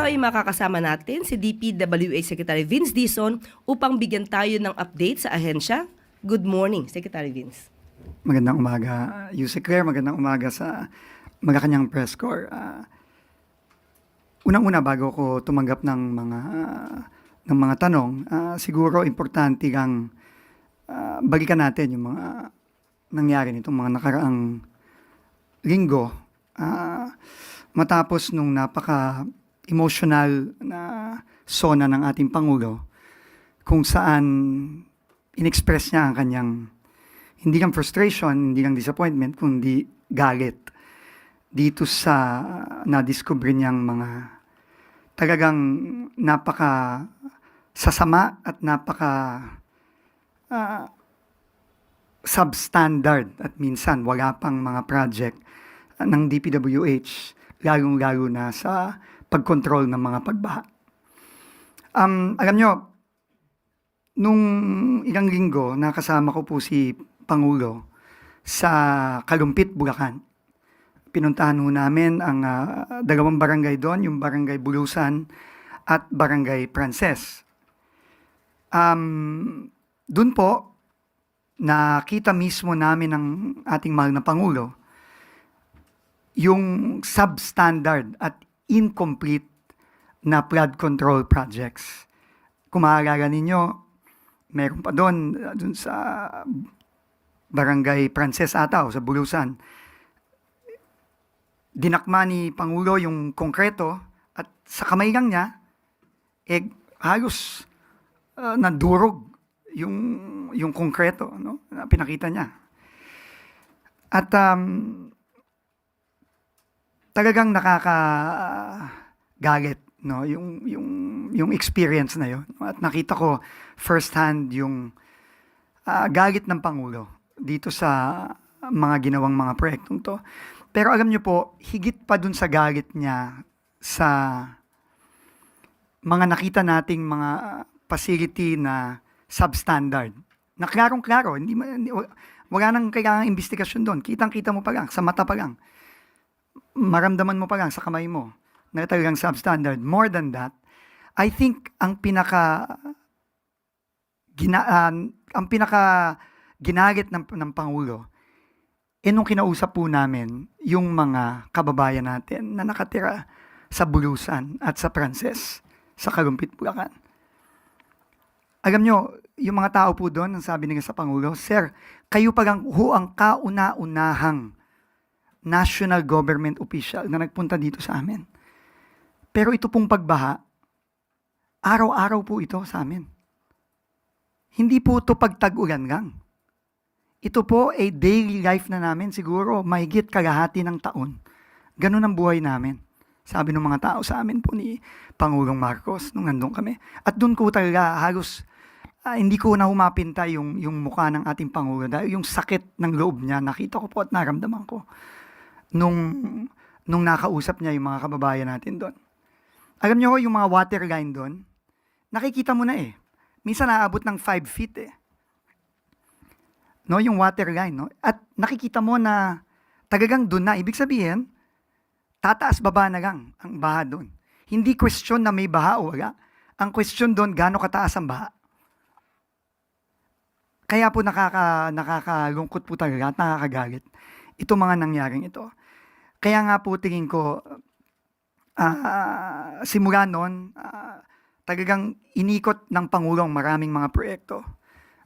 araw ay makakasama natin si DPWH Secretary Vince Dizon upang bigyan tayo ng update sa ahensya. Good morning, Secretary Vince. Magandang umaga, Yusek Claire. Magandang umaga sa Malacanang Press Corps. Unang-una, bago ko tumanggap ng mga tanong, siguro importante lang balikan natin yung mga nangyari nitong mga nakaraang linggo. Matapos nung napaka-emotional na sona ng ating Pangulo, kung saan in-express niya ang kanyang hindi lang frustration, hindi lang disappointment, kundi galit dito sa na-discover niyang mga talagang napaka sasama at napaka substandard at minsan wala pang mga project ng DPWH, lalong-lalo na sa pagkontrol ng mga pagbaha. Alam nyo, nung ilang linggo, nakasama ko po si Pangulo sa Kalumpit, Bulacan. Pinuntahan ho namin ang dalawang barangay doon, yung Barangay Bulusan at Barangay Prances. Doon po, nakita mismo namin ng ating mahal na Pangulo yung substandard at incomplete na flood control projects. Kung maaalala ninyo, meron pa doon sa Barangay Prances ata o sa Bulusan. Dinakma ni Pangulo yung konkreto at sa kamay lang niya, halos nadurog yung konkreto, no? Na pinakita niya. At talagang nakakagalit, no, yung experience na yon. At nakita ko firsthand yung galit ng Pangulo dito sa mga ginawang mga proyektong to. Pero alam niyo po, higit pa dun sa galit niya sa mga nakita nating mga facility na substandard, na klarong-klaro, wala nang kailangang investigasyon doon. Kitang-kita mo pa lang, sa mata pa lang. Maramdaman mo pa lang sa kamay mo na talagang substandard. More than that, I think ang pinaka ginalit ng Pangulo, nung kinausap po namin yung mga kababayan natin na nakatira sa Bulusan at sa Prances, sa Kalumpit, Bulacan. Alam nyo, yung mga tao po doon, ang sabi nila sa Pangulo, Sir, kayo pa lang ang kauna-unahang national government official na nagpunta dito sa amin. Pero ito pong pagbaha, araw-araw po ito sa amin. Hindi po ito pagtag-ulan lang. Ito po ay daily life na namin, siguro mahigit kalahati ng taon. Ganun ang buhay namin. Sabi ng mga tao sa amin po ni Pangulong Marcos nung nandun kami. At doon ko talaga halos hindi ko na humapinta yung mukha ng ating Pangulo dahil yung sakit ng loob niya, nakita ko po at naramdaman ko nung nakausap niya yung mga kababayan natin doon. Alam niyo yung mga water line doon, nakikita mo na eh. Minsan naabot ng 5 feet eh. No, yung water line, no? At nakikita mo na talagang doon na. Ibig sabihin, tataas baba na lang ang baha doon. Hindi question na may baha o wala. Ang question doon, gaano kataas ang baha. Kaya po nakakalungkot po talaga at nakakagalit itong mga nangyaring ito. Kaya nga po tingin ko, simula noon, talagang inikot ng Pangulong maraming mga proyekto.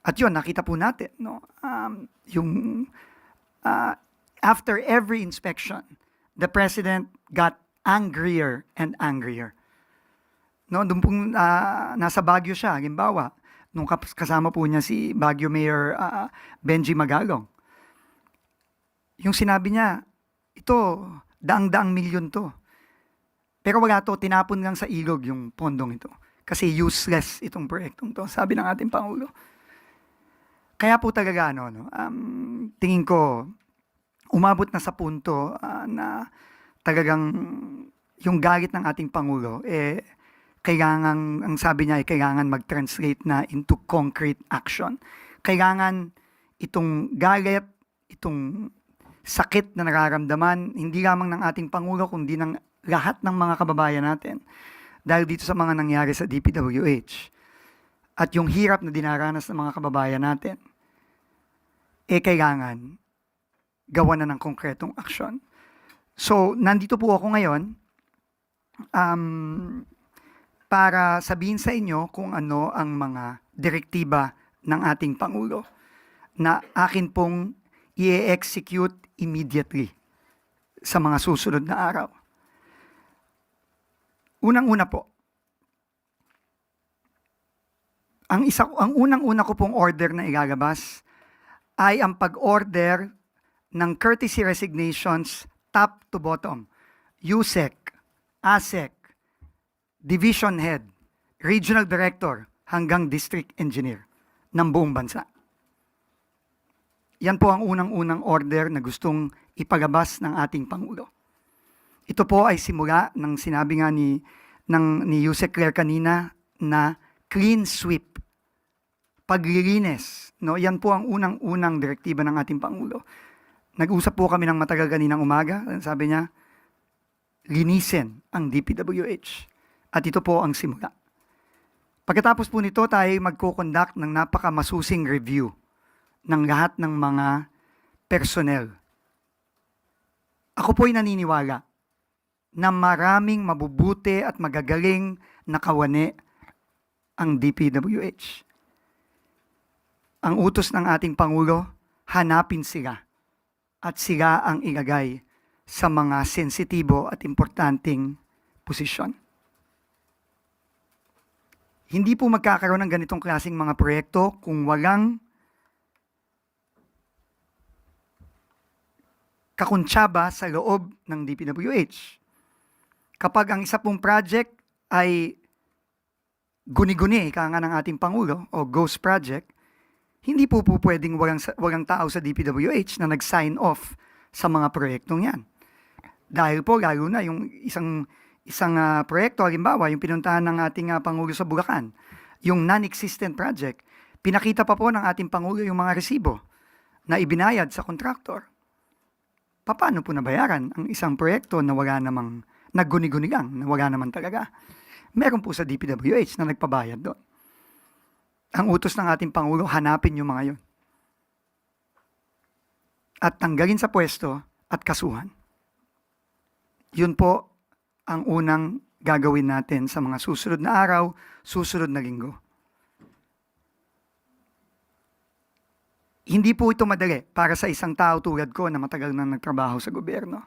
At yun, nakita po natin, no? After every inspection, the President got angrier and angrier. No, doon pong nasa Baguio siya, halimbawa, nung kasama po niya si Baguio Mayor Benji Magalong. Yung sinabi niya, ito, daang-daang milyon to. Pero wala to, tinapon lang sa ilog yung pondong ito. Kasi useless itong proyektong to, sabi ng ating Pangulo. Kaya po talaga, tingin ko, umabot na sa punto na talagang yung galit ng ating Pangulo, kailangan, ang sabi niya, kailangan mag-translate na into concrete action. Kailangan itong galit, itong sakit na nararamdaman, hindi lamang ng ating Pangulo, kundi ng lahat ng mga kababayan natin, dahil dito sa mga nangyari sa DPWH at yung hirap na dinaranas ng mga kababayan natin, kailangan gawa na ng konkretong aksyon. So, nandito po ako ngayon para sabihin sa inyo kung ano ang mga direktiba ng ating Pangulo na akin pong i-execute immediately sa mga susunod na araw. Unang-una po, ang unang-una ko pong order na ilalabas ay ang pag-order ng courtesy resignations top to bottom. USEC, ASEC, Division Head, Regional Director hanggang District Engineer ng buong bansa. Yan po ang unang-unang order na gustong ipalabas ng ating Pangulo. Ito po ay simula ng sinabi nga ni Yusek Claire kanina na clean sweep, paglilinis. No? Yan po ang unang-unang direktiba ng ating Pangulo. Nag-usap po kami ng matagal kaninang umaga. Sabi niya, linisin ang DPWH. At ito po ang simula. Pagkatapos po nito, tayo magko-conduct ng napakamasusing review ng lahat ng mga personnel. Ako po'y naniniwala na maraming mabubuti at magagaling na kawani ang DPWH. Ang utos ng ating Pangulo, hanapin sila at sila ang ilagay sa mga sensitibo at importanteng posisyon. Hindi po magkakaroon ng ganitong klaseng mga proyekto kung walang kakuntsaba sa loob ng DPWH. Kapag ang isa pong project ay guni-guni, ika nga ng ating Pangulo, o ghost project, hindi po pwedeng walang tao sa DPWH na nag-sign off sa mga proyektong yan. Dahil po, lalo na yung isang proyekto, halimbawa, yung pinuntahan ng ating Pangulo sa Bulacan, yung non-existent project, pinakita pa po ng ating Pangulo yung mga resibo na ibinayad sa contractor. Paano po nabayaran ang isang proyekto na wala namang nagguni-guni lang, na wala naman talaga? Meron po sa DPWH na nagpabayad doon. Ang utos ng ating Pangulo, hanapin yung mga yun. At tanggalin sa pwesto at kasuhan. Yun po ang unang gagawin natin sa mga susunod na araw, susunod na linggo. Hindi po ito madali para sa isang tao tulad ko na matagal na nagtrabaho sa gobyerno.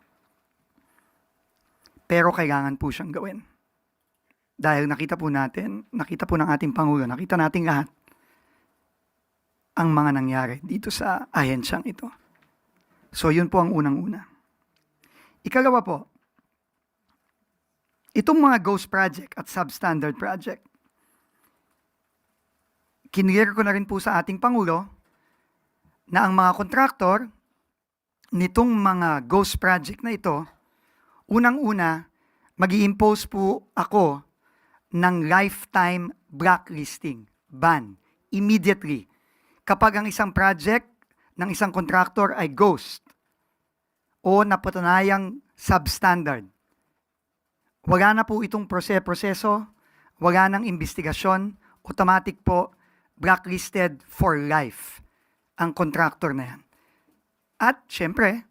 Pero kailangan po siyang gawin. Dahil nakita po ng ating Pangulo, nakita natin lahat ang mga nangyari dito sa ahensyang ito. So yun po ang unang-una. Ikalawa po, itong mga ghost project at substandard project, kinlear ko na rin po sa ating Pangulo na ang mga kontraktor nitong mga ghost project na ito, unang-una, mag-i-impose po ako ng lifetime blacklisting, ban, immediately. Kapag ang isang project ng isang kontraktor ay ghost o napatunayang substandard, wala na po itong proseso, wala nang investigasyon, automatic po blacklisted for life ang kontraktor na yan. At syempre,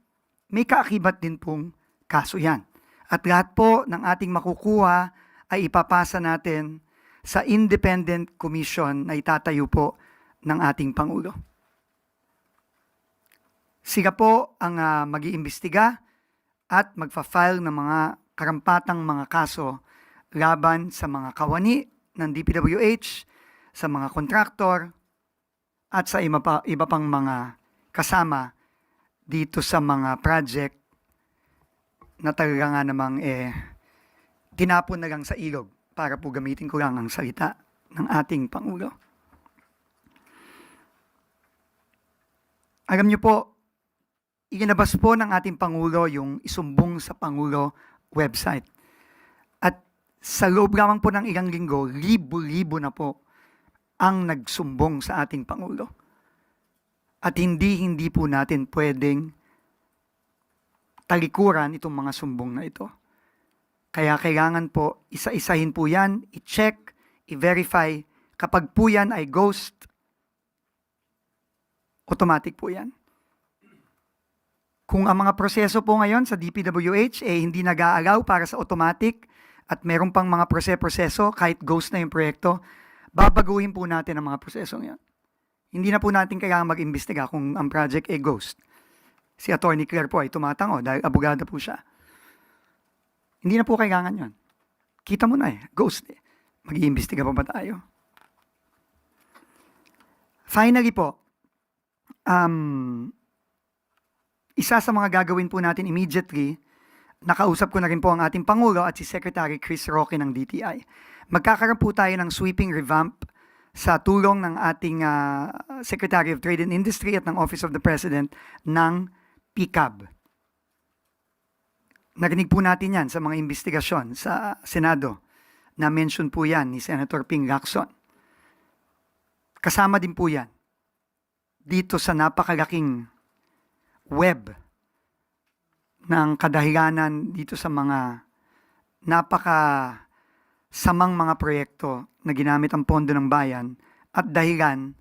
may kaakibat din pong kaso yan. At lahat po ng ating makukuha ay ipapasa natin sa independent commission na itatayo po ng ating Pangulo. Sila po ang mag-iimbestiga at magfa-file ng mga karampatang mga kaso laban sa mga kawani ng DPWH, sa mga kontraktor, at sa iba pang mga kasama dito sa mga project na talaga nga namang tinapon na lang sa ilog para po gamitin ko lang ang salita ng ating Pangulo. Alam niyo po, iginabas po ng ating Pangulo yung isumbong sa Pangulo website. At sa loob lamang po ng ilang linggo, libo-libo na po ang nagsumbong sa ating Pangulo. At hindi po natin pwedeng talikuran itong mga sumbong na ito. Kaya kailangan po, isa-isahin po yan, i-check, i-verify. Kapag po yan ay ghost, automatic po yan. Kung ang mga proseso po ngayon sa DPWH hindi nag-aalaw para sa automatic at meron pang mga proseso kahit ghost na yung proyekto, babaguhin po natin ang mga prosesong yan. Hindi na po natin kailangan mag-imbestiga kung ang project ay ghost. Si Attorney Claire po ay tumatango dahil abogado po siya. Hindi na po kailangan yun. Kita mo na ghost Mag-iimbestiga pa ba tayo? Finally po, isa sa mga gagawin po natin immediately, nakausap ko na rin po ang ating Pangulo at si Secretary Chris Roque ng DTI. Magkakaroon po tayo ng sweeping revamp sa tulong ng ating Secretary of Trade and Industry at ng Office of the President ng PCAB. Narinig po natin yan sa mga investigasyon sa Senado. Na-mention po yan ni Senator Ping Lacson. Kasama din po yan dito sa napakalaking web ng kadahilanan dito sa mga napakasamang mga proyekto na ginamit ang pondo ng bayan at dahilan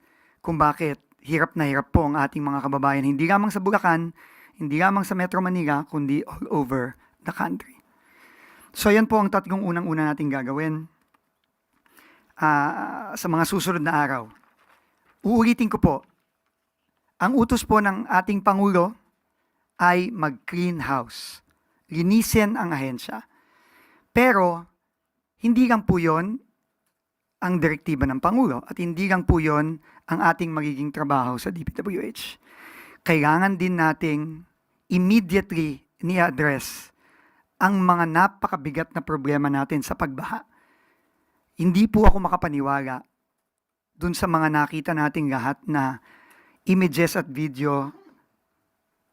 kung bakit hirap na hirap po ang ating mga kababayan, hindi lamang sa Bulacan, hindi lamang sa Metro Manila, kundi all over the country. So yan po ang tatlong unang-una nating gagawin sa mga susunod na araw. Uulitin ko po, ang utos po ng ating Pangulo ay mag-clean house. Linisin ang ahensya. Pero, hindi lang po yun ang direktiba ng Pangulo at hindi lang po yun ang ating magiging trabaho sa DPWH. Kailangan din nating immediately ni-address ang mga napakabigat na problema natin sa pagbaha. Hindi po ako makapaniwala dun sa mga nakita nating lahat na images at video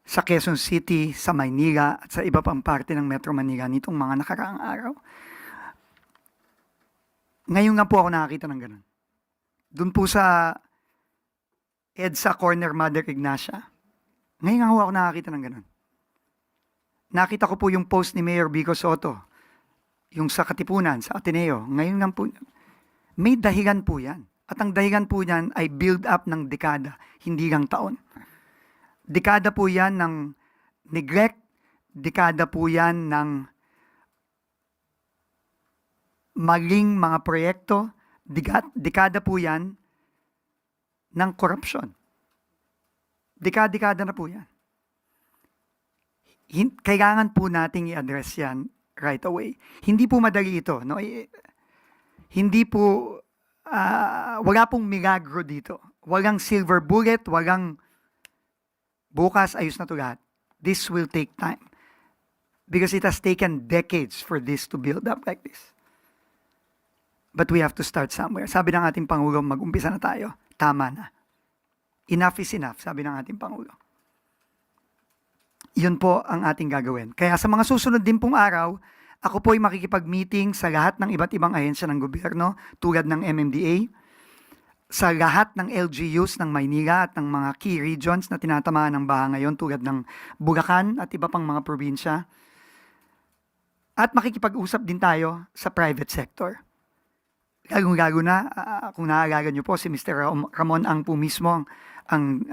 sa Quezon City, sa Maynila at sa iba pang parte ng Metro Manila nitong mga nakaraang araw. Ngayon nga po ako nakakita ng ganun. Doon po sa EDSA Corner Mother Ignacia. Ngayon nga po ako nakakita ng ganun. Nakita ko po yung post ni Mayor Vico Soto, yung sa Katipunan, sa Ateneo. Ngayon nga po, may dahilan po yan. At ang dahilan po niyan ay build up ng dekada, hindi lang taon. Dekada po yan ng neglect, dekada po yan ng maling mga proyekto, dekada po yan ng korupsyon. Dekada na po yan. Kailangan po nating i-address yan right away. Hindi po madali ito. No? Hindi po wala pong milagro dito. Walang silver bullet, walang bukas ayos na to lahat. This will take time. Because it has taken decades for this to build up like this. But we have to start somewhere. Sabi ng ating Pangulo, mag-umpisa na tayo. Tama na. Enough is enough, sabi ng ating Pangulo. Yun po ang ating gagawin. Kaya sa mga susunod din pong araw, ako po ay makikipag-meeting sa lahat ng iba't ibang ahensya ng gobyerno tulad ng MMDA, sa lahat ng LGUs ng Maynila at ng mga key regions na tinatamaan ng baha ngayon tulad ng Bulacan at iba pang mga probinsya. At makikipag-usap din tayo sa private sector. Lalo na, kung naaalala niyo po, si Mr. Ramon Ang po mismo, ang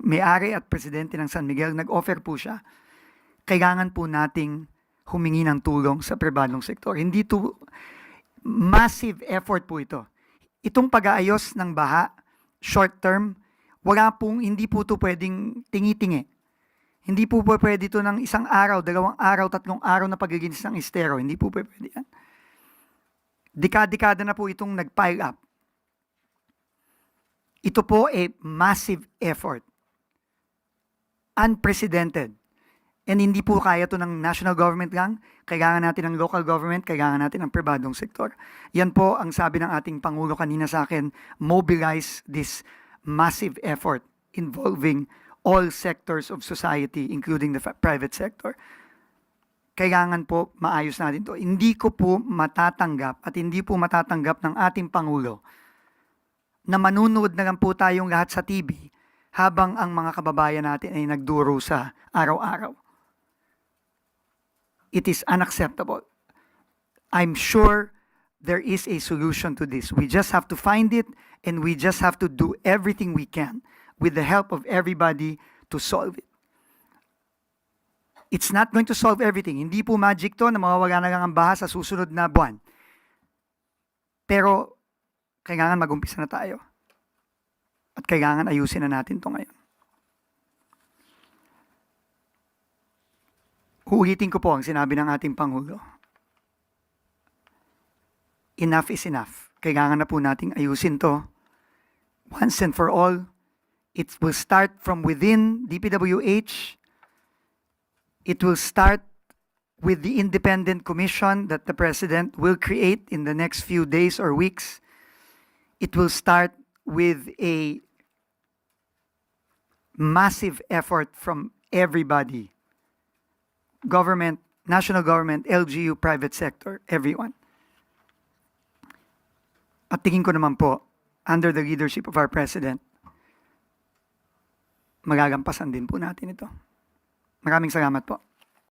may-ari at presidente ng San Miguel, nag-offer po siya. Kailangan po nating humingi ng tulong sa pribadong sektor. Hindi to massive effort po ito. Itong pag-aayos ng baha, short term, hindi po ito pwedeng tingi-tingi. Hindi po pwede ito ng isang araw, 2 araw, 3 araw na paglilinis ng estero. Hindi po pwede yan. Dekada na po itong nag-pile up. Ito po ay massive effort. Unprecedented. And hindi po kaya ito ng national government lang. Kailangan natin ng local government, kailangan natin ng pribadong sektor. Yan po ang sabi ng ating Pangulo kanina sa akin, mobilize this massive effort involving all sectors of society, including the private sector. Kailangan po maayos natin ito. Hindi ko po matatanggap at hindi po matatanggap ng ating Pangulo na manunood na lang po tayong lahat sa TV habang ang mga kababayan natin ay nagduro sa araw-araw. It is unacceptable. I'm sure there is a solution to this. We just have to find it, and we just have to do everything we can with the help of everybody to solve it. It's not going to solve everything. Hindi po magic to na mawawala na lang ang baha sa susunod na buwan. Pero, kailangan mag-umpisa na tayo. At kailangan ayusin na natin to ngayon. Uulitin ko po ang sinabi ng ating Pangulo. Enough is enough. Kailangan na po nating ayusin to. Once and for all, it will start from within DPWH. It will start with the independent commission that the President will create in the next few days or weeks. It will start with a massive effort from everybody. Government, national government, LGU, private sector, everyone. At tingin ko naman po, under the leadership of our President, magagampasan din po natin ito. Maraming salamat po.